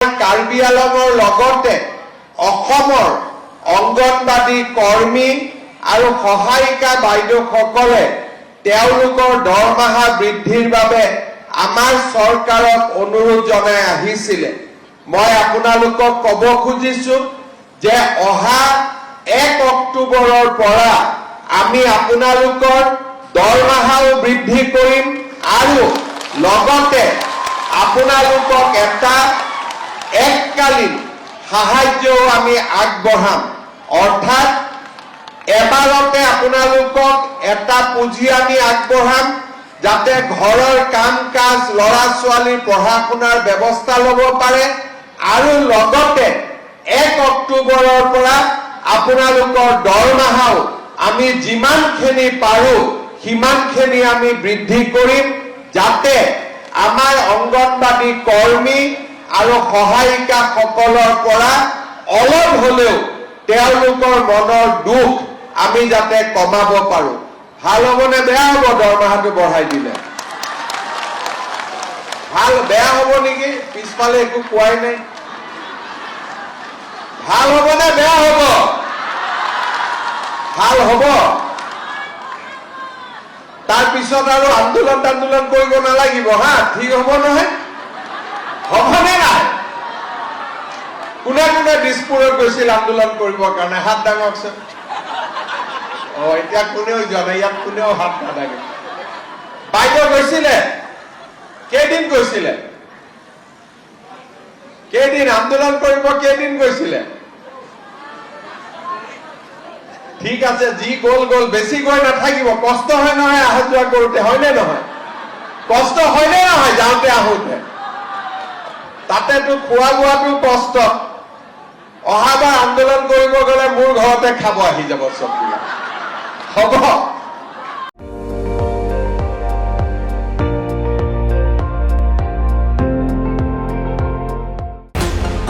কাৰ্বি আংলঙৰ লগতে অসমৰ অংগনবাদী কৰ্মী আৰু সহায়িকা বাইদেউসকলে তেওঁলোকৰ দৰমহা বৃদ্ধিৰ বাবে আমাৰ চৰকাৰক অনুৰোধ জনাই আহিছিলে। মই আপোনালোকক ক'ব খুজিছো যে অহা 1 অক্টোবৰৰ পৰা আমি আপোনালোকৰ দৰমহাও বৃদ্ধি কৰিম আৰু লগতে আপোনালোকক এটা এককালীন সাহায্যও আমি আগবঢ়াম। অৰ্থাৎ এবাৰতে আপোনালোকক এটা পুঁজি আমি আগবঢ়াম যাতে ঘৰৰ কাম কাজ ল'ৰা ছোৱালীৰ পঢ়া শুনাৰ ব্যৱস্থা ল'ব পাৰে আৰু লগতে 1 অক্টোবৰৰ পৰা আপোনালোকৰ দৰমহাও আমি যিমানখিনি পাৰোঁ সিমানখিনি আমি বৃদ্ধি কৰিম যাতে আমাৰ অংগনবাদী কৰ্মী আৰু সহায়িকাসকলৰ পৰা অলপ হ'লেও তেওঁলোকৰ মনৰ দুখ আমি যাতে কমাব পাৰোঁ। ভাল হ'বনে বেয়া হ'ব দৰমহাটো বঢ়াই দিলে? ভাল বেয়া হ'ব নেকি? পিছফালে একো কোৱাই নাই। ভাল হ'বনে বেয়া হ'ব? ভাল হ'ব। তাৰপিছত আৰু আন্দোলন কৰিব নালাগিব হা, ঠিক হ'ব নহয়? হ'বনে নাই? কোনে কোনে দিছপুৰত গৈছিল আন্দোলন কৰিবৰ কাৰণে হাত দাঙকচোন। এতিয়া কোনেও যোৱা নাই, ইয়াত কোনেও হাত নাদাঙে। বাইদেউ গৈছিলে? কেইদিন গৈছিলে? কেইদিন আন্দোলন কৰিব কেইদিন গৈছিলে? ঠিক আছে, যি গ'ল গ'ল, বেছি গৈ নাথাকিব। কষ্ট হয় নহয় অহা যোৱা কৰোঁতে, হয়নে নহয়? কষ্ট হয়নে নহয় যাওঁতে আহোঁতে? তাতেতো খোৱা বোৱাটো কষ্ট। অহাবাৰ আন্দোলন কৰিব গ'লে মোৰ ঘৰতে খাব আহি যাব চববিলাক। হ'ব।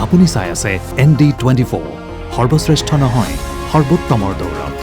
আপুনি চাই আছে ND24, সৰ্বশ্ৰেষ্ঠ নহয় সৰ্বোত্তমৰ দৌৰত।